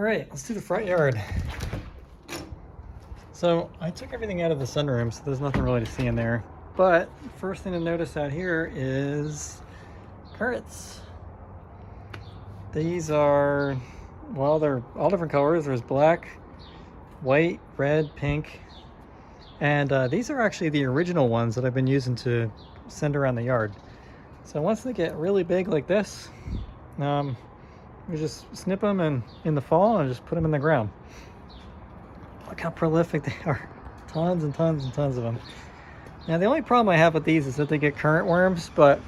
All right, let's do the front yard. So I took everything out of the sunroom, so there's nothing really to see in there. But first thing to notice out here is parrots. These are, well, they're all different colors. There's black, white, red, pink. And these are actually the original ones that I've been using to send around the yard. So once they get really big like this, we just snip them and in the fall and just put them in the ground. Look how prolific they are. Tons and tons and tons of them. Now the only problem I have with these is that they get current worms, but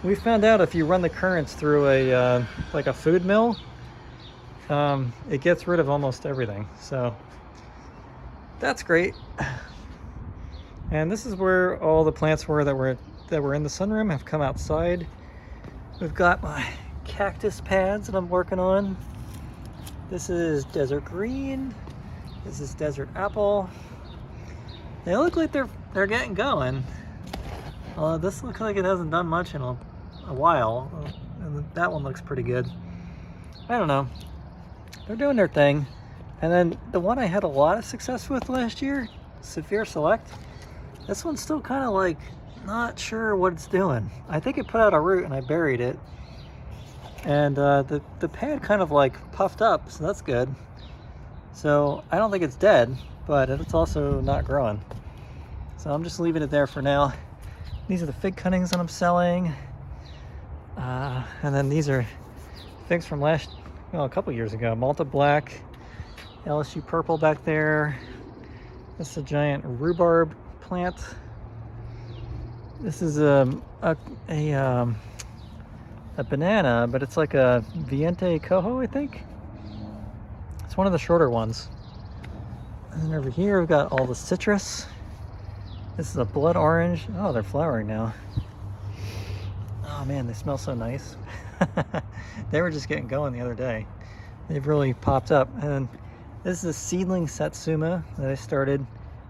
we found out if you run the currents through a like a food mill, it gets rid of almost everything. So that's great. And this is where all the plants were that were in the sunroom have come outside. We've got my cactus pads that I'm working on. This is desert green. This is desert apple. They look like they're getting going. This looks like it hasn't done much in a while, and that one looks pretty good. I don't know. They're doing their thing. And then the one I had a lot of success with last year, Saphir Select. This one's still kind of like not sure what it's doing. I think it put out a root and I buried it. And the pad kind of like puffed up, so that's good. So I don't think it's dead, but it's also not growing. So I'm just leaving it there for now. These are the fig cuttings that I'm selling. And then these are figs from a couple years ago. Malta Black, LSU Purple back there. This is a giant rhubarb plant. This is a banana, but it's like a Viente Cojo, I think. It's one of the shorter ones. And then over here we've got all the citrus. This is a blood orange. Oh, they're flowering now. Oh man, they smell so nice. They were just getting going the other day. They've really popped up. And this is a seedling Satsuma that I started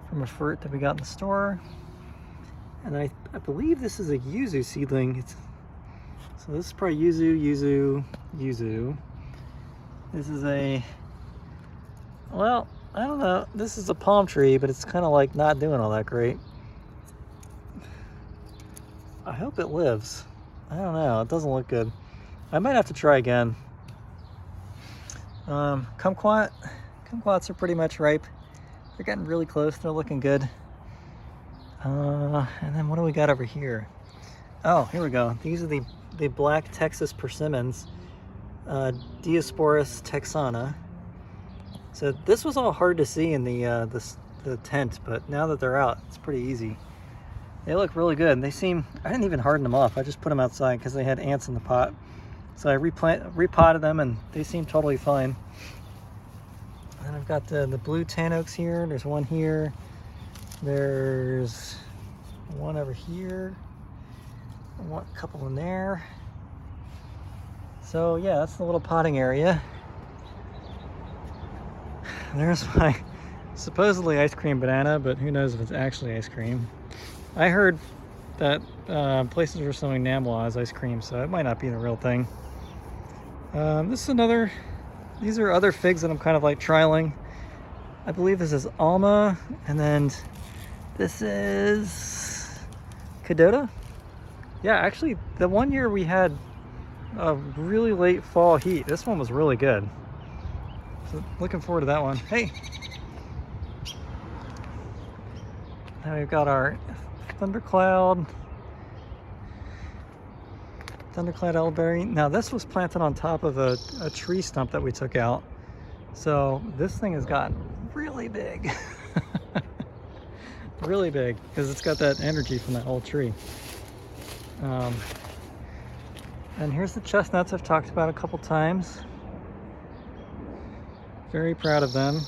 from a fruit that we got in the store. And I believe this is a yuzu seedling. So this is probably yuzu. This is well, I don't know. This is a palm tree, but it's kind of like not doing all that great. I hope it lives. I don't know. It doesn't look good. I might have to try again. Kumquats are pretty much ripe. They're getting really close. They're looking good. And then what do we got over here? Oh, here we go. These are the black Texas persimmons, Diosporus texana. So this was all hard to see in the tent, but now that they're out, it's pretty easy. They look really good. I didn't even harden them off. I just put them outside because they had ants in the pot. So I repotted them and they seem totally fine. And I've got the blue tan oaks here. There's one here. There's one over here. I want a couple in there. So yeah, that's the little potting area. There's my supposedly ice cream banana, but who knows if it's actually ice cream. I heard that places were selling Namwa as ice cream, so it might not be the real thing. These are other figs that I'm kind of like trialing. I believe this is Alma, and then this is Cadota. Yeah, actually, the one year we had a really late fall heat. This one was really good. So looking forward to that one. Hey! Now we've got our Thundercloud elderberry. Now this was planted on top of a tree stump that we took out. So this thing has gotten really big. Really big, because it's got that energy from that old tree. And here's the chestnuts I've talked about a couple times. Very proud of them.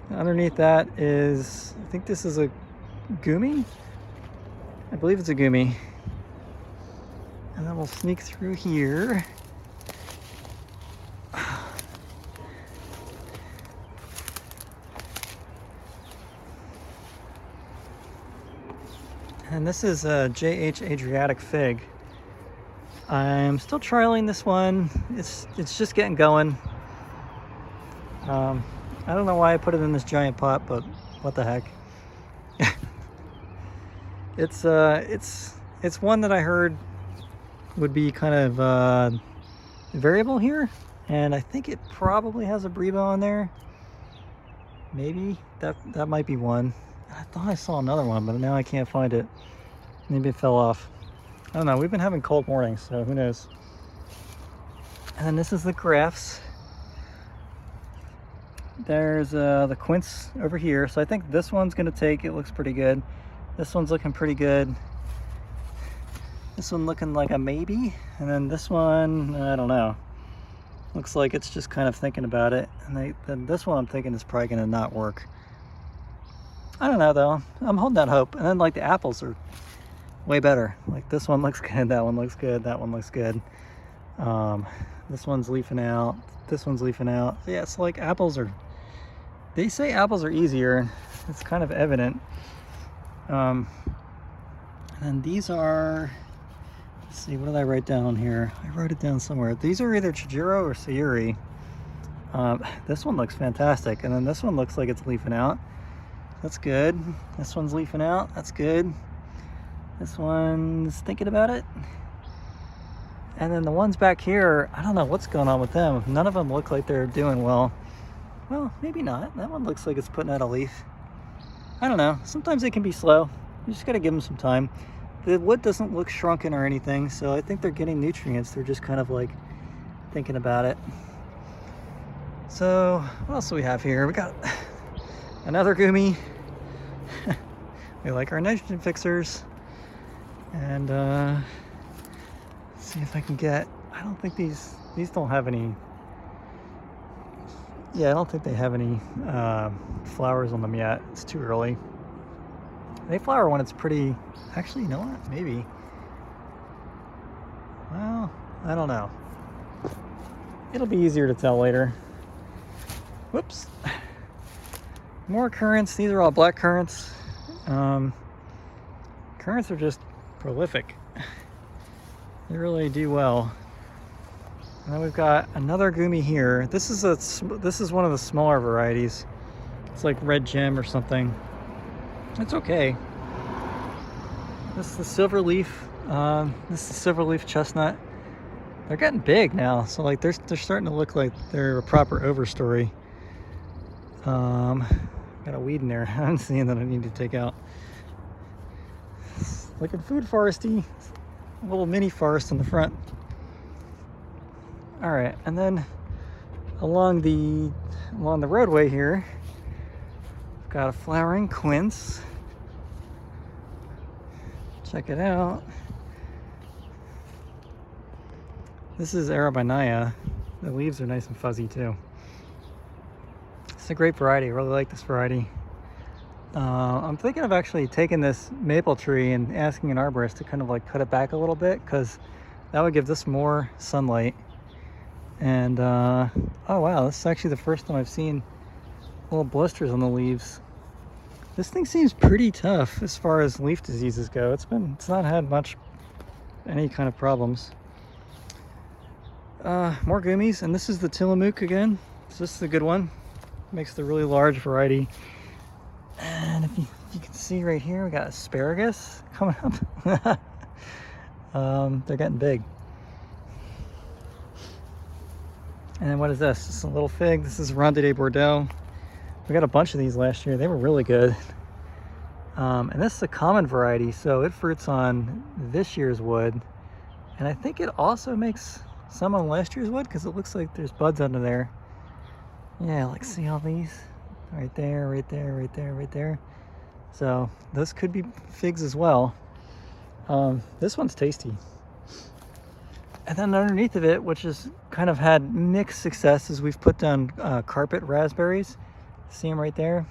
Underneath that is, I think this is a gumi? I believe it's a gumi. And then we'll sneak through here. And this is a JH Adriatic fig. I'm still trialing this one. It's just getting going. I don't know why I put it in this giant pot, but what the heck. It's one that I heard would be kind of variable here, and I think it probably has a Brebo on there. Maybe that might be one. I thought I saw another one, but now I can't find it. Maybe it fell off. I don't know. We've been having cold mornings, so who knows. And then this is the grafts. There's the quince over here. So I think this one's gonna take. It looks pretty good. This one's looking pretty good. This one looking like a maybe. And then this one, I don't know. Looks like it's just kind of thinking about it. And then this one I'm thinking is probably gonna not work. I don't know though. I'm holding out hope. And then like the apples are way better. Like this one looks good, that one looks good, that one looks good. This one's leafing out, this one's leafing out. So yeah, it's like apples are, they say apples are easier. It's kind of evident. And then these are, let's see, what did I write down here? I wrote it down somewhere. These are either Chijiro or Sayuri. This one looks fantastic. And then this one looks like it's leafing out. That's good. This one's leafing out. That's good. This one's thinking about it. And then the ones back here, I don't know what's going on with them. None of them look like they're doing well. Well, maybe not. That one looks like it's putting out a leaf. I don't know. Sometimes they can be slow. You just got to give them some time. The wood doesn't look shrunken or anything, so I think they're getting nutrients. They're just kind of like thinking about it. So what else do we have here? We got another Gumi. We like our nitrogen fixers. And let's see if I can get, I don't think these don't have any, yeah, I don't think they have any flowers on them yet. It's too early. They flower when it's pretty, actually, you know what, maybe. Well, I don't know. It'll be easier to tell later. Whoops. More currants. These are all black currants. Currants are just prolific. They really do well. And then we've got another Gumi here. This is one of the smaller varieties. It's like Red Gem or something. It's okay. This is the silver leaf. This is the silverleaf chestnut. They're getting big now, so like they're starting to look like they're a proper overstory. Got a weed in there. I'm seeing that I need to take out. It's like a food foresty, a little mini forest in the front. All right, and then along the roadway here, we've got a flowering quince. Check it out. This is Arabinaya. The leaves are nice and fuzzy too. It's a great variety. I really like this variety. I'm thinking of actually taking this maple tree and asking an arborist to kind of like cut it back a little bit, because that would give this more sunlight. And oh wow, this is actually the first time I've seen little blisters on the leaves. This thing seems pretty tough as far as leaf diseases go. It's not had any kind of problems. More Gumis, and this is the Tillamook again. So this is a good one. Makes the really large variety. And if you can see right here, we got asparagus coming up. They're getting big. And then what is this? This is a little fig. This is Ronde de Bordeaux. We got a bunch of these last year. They were really good. And this is a common variety, so it fruits on this year's wood. And I think it also makes some on last year's wood, because it looks like there's buds under there. Yeah, like see all these? Right there, right there, right there, right there. So those could be figs as well. This one's tasty. And then underneath of it, which has kind of had mixed success, is we've put down carpet raspberries. See them right there?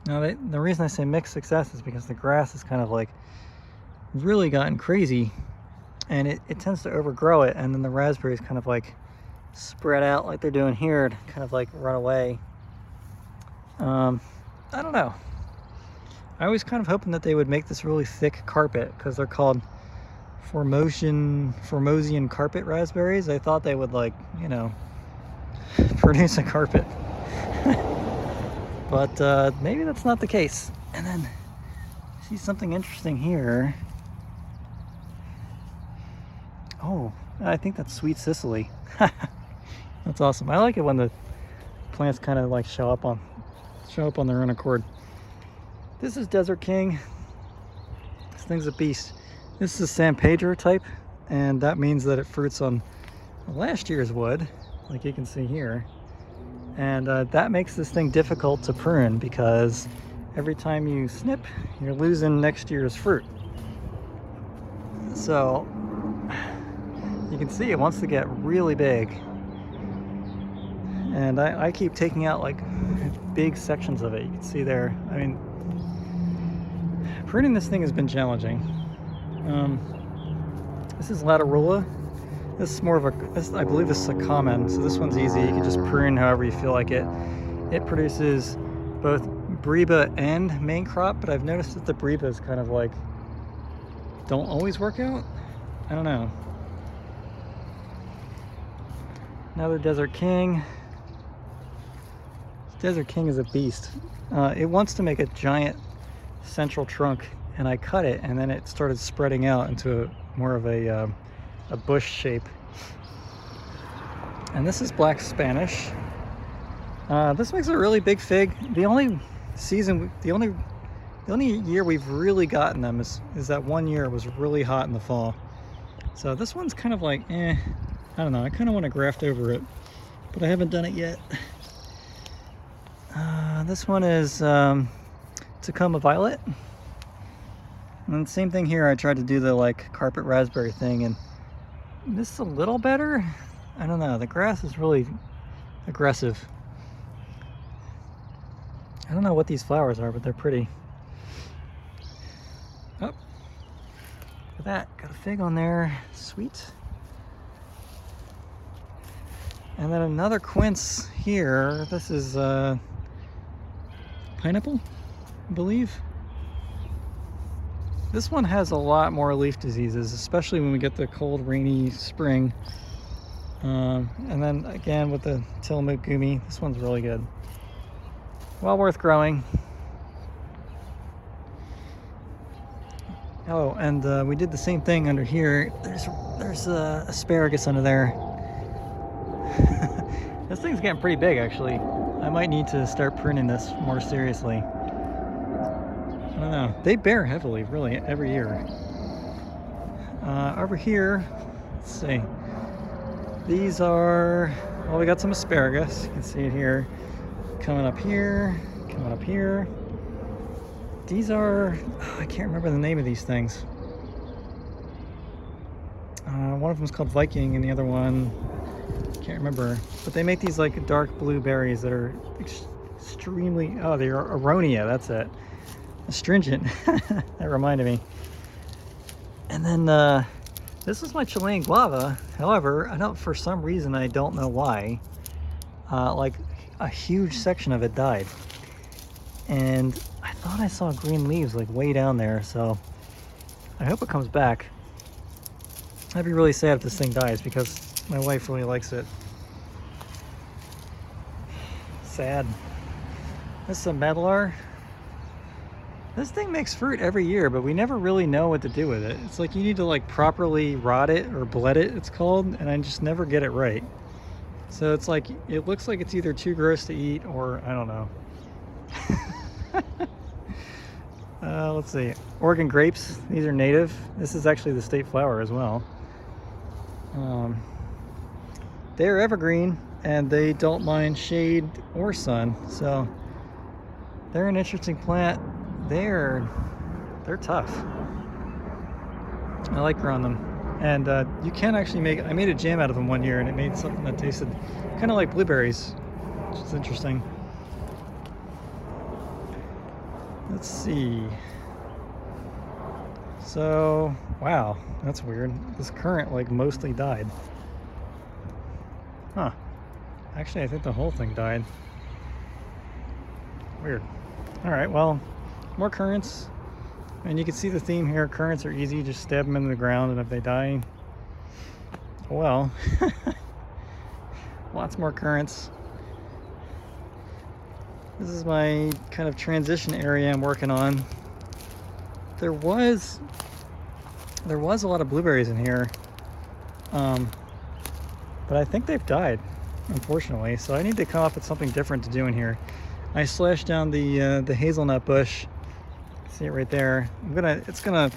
Now, the reason I say mixed success is because the grass has kind of like really gotten crazy, and it tends to overgrow it, and then the raspberries kind of like spread out like they're doing here to kind of like run away. I don't know. I was kind of hoping that they would make this really thick carpet, because they're called Formosian carpet raspberries. I thought they would, like, you know, produce a carpet. But maybe that's not the case. And then I see something interesting here. Oh, I think that's Sweet Cicely. That's awesome. I like it when the plants kind of like show up on their own accord. This is Desert King. This thing's a beast. This is San Pedro type, and that means that it fruits on last year's wood, like you can see here. And that makes this thing difficult to prune because every time you snip, you're losing next year's fruit. So you can see it wants to get really big. And I keep taking out like big sections of it. You can see there. I mean, pruning this thing has been challenging. This is Latarula. This is more of I believe this is a common, so this one's easy. You can just prune however you feel like it. It produces both Breba and main crop, but I've noticed that the Brebas kind of like don't always work out. I don't know. Another Desert King. Desert King is a beast. It wants to make a giant central trunk, and I cut it, and then it started spreading out into more of a bush shape. And this is Black Spanish. This makes a really big fig. The only year we've really gotten them is that one year it was really hot in the fall. So this one's kind of like, I don't know. I kind of want to graft over it, but I haven't done it yet. This one is Tacoma Violet. And same thing here. I tried to do the like carpet raspberry thing, and this is a little better. I don't know. The grass is really aggressive. I don't know what these flowers are, but they're pretty. Oh, look at that. Got a fig on there. Sweet. And then another quince here. This is pineapple, I believe. This one has a lot more leaf diseases, especially when we get the cold, rainy spring. And then again with the Tillamook Gumi, this one's really good. Well worth growing. Oh, and we did the same thing under here. There's asparagus under there. This thing's getting pretty big, actually. I might need to start pruning this more seriously. I don't know. They bear heavily, really, every year. Over here, let's see. These are, well, we got some asparagus. You can see it here. Coming up here, coming up here. These are, I can't remember the name of these things. One of them is called Viking, and the other one, can't remember. But they make these like dark blue berries that are extremely, they're aronia, that's it. Astringent. That reminded me. And then this is my Chilean guava. However, for some reason, I don't know why, like a huge section of it died. And I thought I saw green leaves like way down there, so I hope it comes back. I'd be really sad if this thing dies because my wife really likes it. Sad. This is a medlar. This thing makes fruit every year, but we never really know what to do with it. It's like you need to like properly rot it or bled it, it's called, and I just never get it right. So it's like, it looks like it's either too gross to eat or I don't know. Let's see. Oregon grapes. These are native. This is actually the state flower as well. They're evergreen and they don't mind shade or sun, so they're an interesting plant. They're tough. I like growing them. And you can actually I made a jam out of them one year, and it made something that tasted kind of like blueberries, which is interesting. Let's see. So, wow, that's weird. This currant like mostly died. Huh. Actually, I think the whole thing died. Weird. All right, well, more currants. And you can see the theme here. Currants are easy. Just stab them into the ground, and if they die, well. Lots more currants. This is my kind of transition area I'm working on. There was a lot of blueberries in here, but I think they've died, unfortunately. So I need to come up with something different to do in here. I slashed down the hazelnut bush. See it right there. It's gonna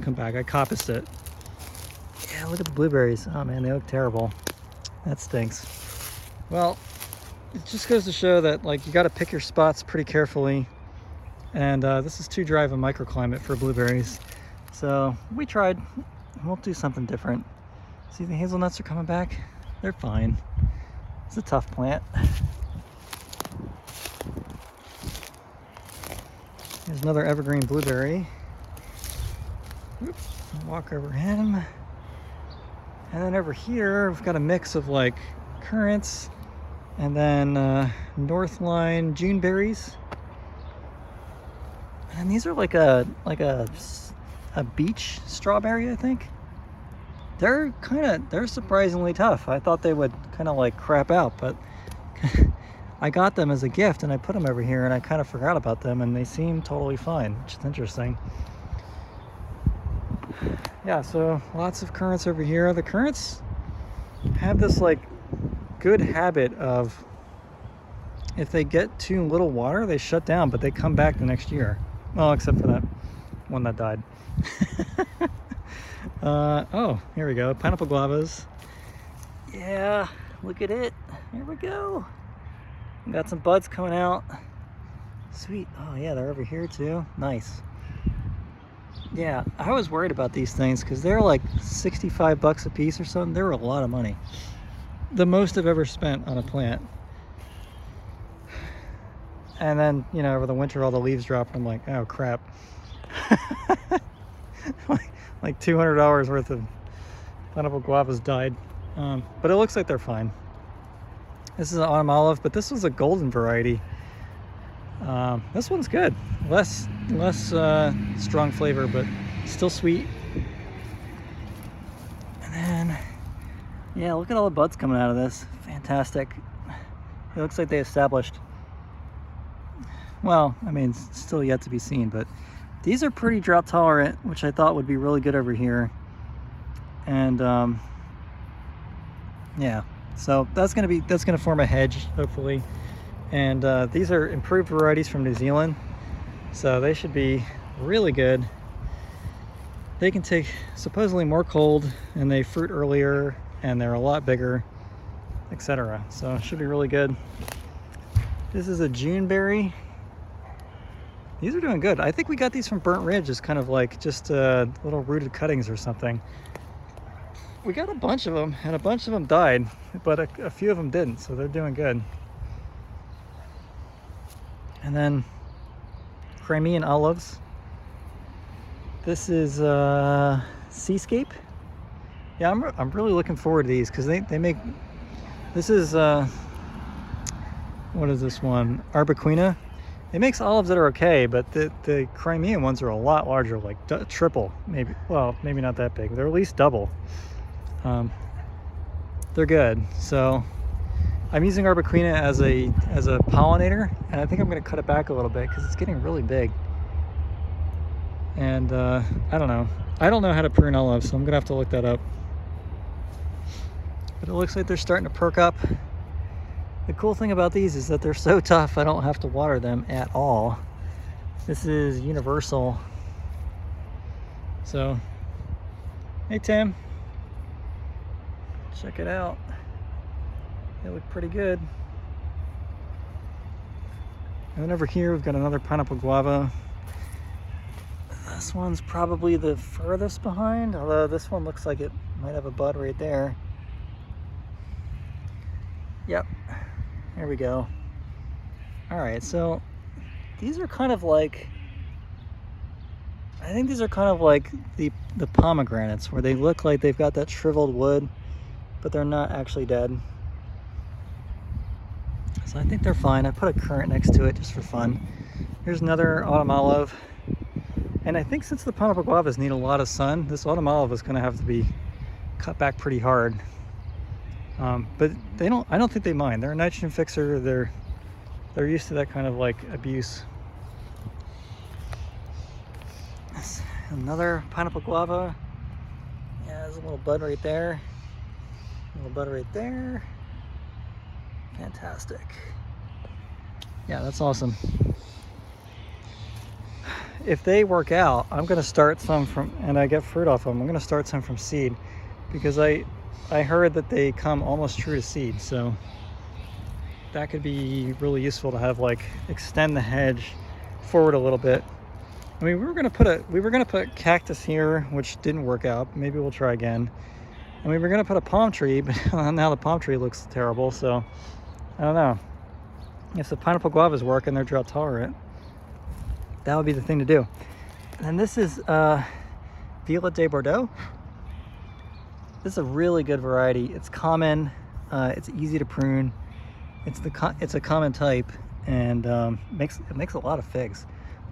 come back. I coppiced it. Yeah, look at the blueberries. Oh man, they look terrible. That stinks. Well, it just goes to show that like you got to pick your spots pretty carefully. And this is too dry of a microclimate for blueberries. So we tried. We'll do something different. See, the hazelnuts are coming back. They're fine. It's a tough plant. Here's another evergreen blueberry. Oops, walk over him. And then over here, we've got a mix of like currants and then Northline June berries. And these are like a beach strawberry, I think. They're surprisingly tough. I thought they would kind of like crap out, but I got them as a gift and I put them over here and I kind of forgot about them and they seem totally fine, which is interesting. Yeah, so lots of currants over here. The currants have this like good habit of if they get too little water, they shut down, but they come back the next year. Well, except for that one that died. Oh, here we go. Pineapple guavas. Yeah, look at it. Here we go. Got some buds coming out. Sweet. Oh yeah, they're over here too. Nice. Yeah, I was worried about these things because they're like 65 bucks a piece or something. They were a lot of money. The most I've ever spent on a plant. And then, you know, over the winter, all the leaves drop, and I'm like, oh crap. like $200 worth of pineapple guavas died. But it looks like they're fine. This is an autumn olive, but this was a golden variety. This one's good. Less strong flavor, but still sweet. And then, yeah, look at all the buds coming out of this. Fantastic. It looks like they established. Well, I mean, it's still yet to be seen, but these are pretty drought tolerant, which I thought would be really good over here. And yeah, so that's gonna form a hedge, hopefully. And these are improved varieties from New Zealand, so they should be really good. They can take supposedly more cold, and they fruit earlier, and they're a lot bigger, etc. So it should be really good. This is a June berry. These are doing good. I think we got these from Burnt Ridge as kind of like just little rooted cuttings or something. We got a bunch of them, and a bunch of them died, but a few of them didn't, so they're doing good. And then Crimean olives. This is Seascape. Yeah, I'm really looking forward to these because they make. This is what is this one? Arbequina. It makes olives that are okay, but the Crimean ones are a lot larger, like triple, maybe. Well, maybe not that big. They're at least double. They're good. So I'm using Arbequina as a pollinator, and I think I'm going to cut it back a little bit because it's getting really big. And I don't know. I don't know how to prune olives, so I'm going to have to look that up. But it looks like they're starting to perk up. The cool thing about these is that they're so tough, I don't have to water them at all. This is Universal. So, hey Tim, check it out. They look pretty good. And then over here we've got another pineapple guava. This one's probably the furthest behind, although this one looks like it might have a bud right there. Yep. There we go. All right, so these are kind of like, I think these are kind of like the pomegranates, where they look like they've got that shriveled wood, but they're not actually dead. So I think they're fine. I put a currant next to it just for fun. Here's another autumn olive. And I think since the pineapple guavas need a lot of sun, this autumn olive is going to have to be cut back pretty hard. But they don't, I don't think they mind. They're a nitrogen fixer. They're used to that kind of like abuse. Another pineapple guava. Yeah, there's a little bud right there. A little bud right there. Fantastic. Yeah, that's awesome. If they work out, I'm gonna start some from, and I get fruit off them, I'm gonna start some from seed, because I heard that they come almost true to seed, so that could be really useful to have, like, extend the hedge forward a little bit. I mean, we were gonna put cactus here, which didn't work out. Maybe we'll try again. And we were gonna put a palm tree, but now the palm tree looks terrible, so I don't know. If the pineapple guavas work and they're drought tolerant, that would be the thing to do. And this is Violet de Bordeaux. This is a really good variety. It's common, it's easy to prune. It's a common type, and it makes a lot of figs.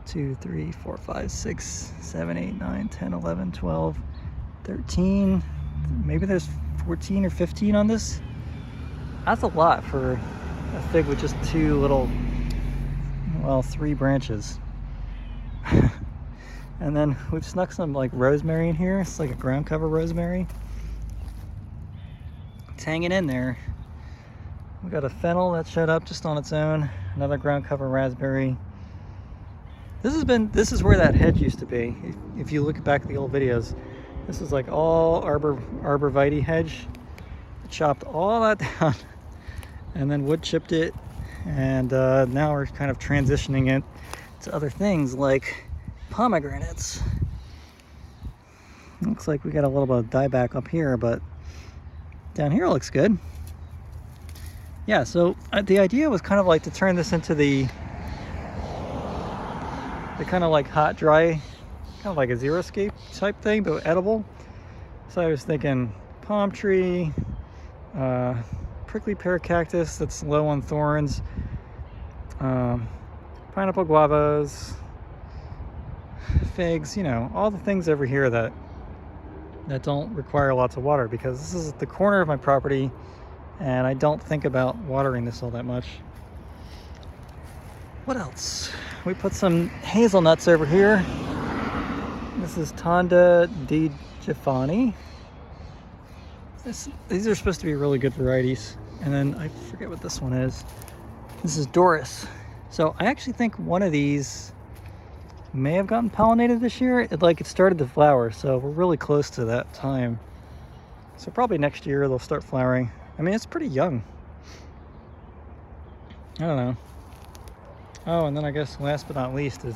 2, 3, 4, 5, 6, 7, 8, 9, 10, 11, 12, 13. Maybe there's 14 or 15 on this. That's a lot for a fig with just 2 little, well, 3 branches. And then we've snuck some like rosemary in here. It's like a ground cover rosemary. It's hanging in there. We got a fennel that showed up just on its own. Another ground cover raspberry. This is where that hedge used to be. If you look back at the old videos, this is like all arborvitae hedge. Chopped all that down and then wood chipped it, and now we're kind of transitioning it to other things like pomegranates. Looks like we got a little bit of dieback up here, but down here looks good. Yeah, so the idea was kind of like to turn this into the kind of like hot, dry, kind of like a xeriscape type thing, but edible. So I was thinking palm tree, prickly pear cactus that's low on thorns, pineapple guavas, figs, you know, all the things over here that don't require lots of water, because this is the corner of my property and I don't think about watering this all that much. What else? We put some hazelnuts over here. This is Tonda di Giovanni. These are supposed to be really good varieties. And then I forget what this one is. This is Doris. So I actually think one of these may have gotten pollinated this year. It started to flower, so we're really close to that time. So probably next year they'll start flowering. I mean, it's pretty young. I don't know. Oh, and then I guess last but not least is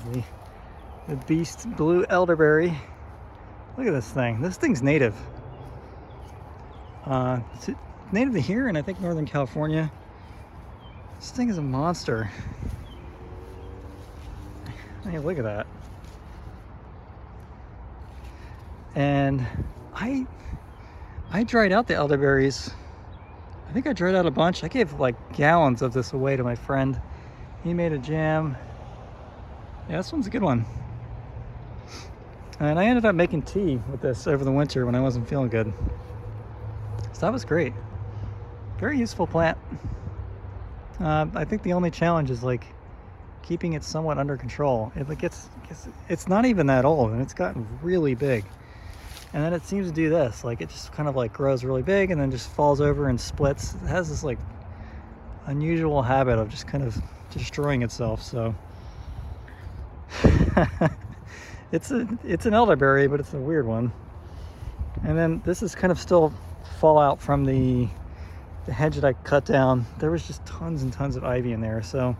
the Beast Blue Elderberry. Look at this thing. This thing's native. It's native to here and I think Northern California. This thing is a monster. Hey, look at that. And I dried out the elderberries. I think I dried out a bunch. I gave like gallons of this away to my friend. He made a jam. Yeah, this one's a good one. And I ended up making tea with this over the winter when I wasn't feeling good. So that was great. Very useful plant. I think the only challenge is like keeping it somewhat under control. It's not even that old and it's gotten really big. And then it seems to do this, like it just kind of like grows really big and then just falls over and splits. It has this like unusual habit of just kind of destroying itself. So it's an elderberry, but it's a weird one. And then this is kind of still fallout from the hedge that I cut down. There was just tons and tons of ivy in there, so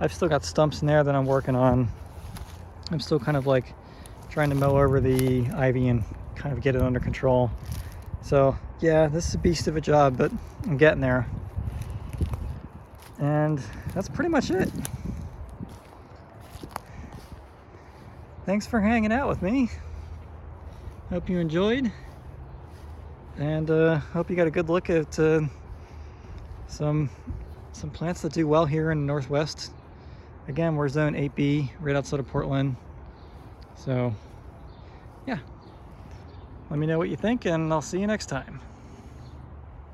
I've still got stumps in there that I'm working on. I'm still kind of like trying to mow over the ivy and kind of get it under control. So yeah, this is a beast of a job, but I'm getting there. And that's pretty much it. Thanks for hanging out with me. Hope you enjoyed. And hope you got a good look at some plants that do well here in the Northwest. Again, we're zone 8B, right outside of Portland. So yeah, let me know what you think and I'll see you next time.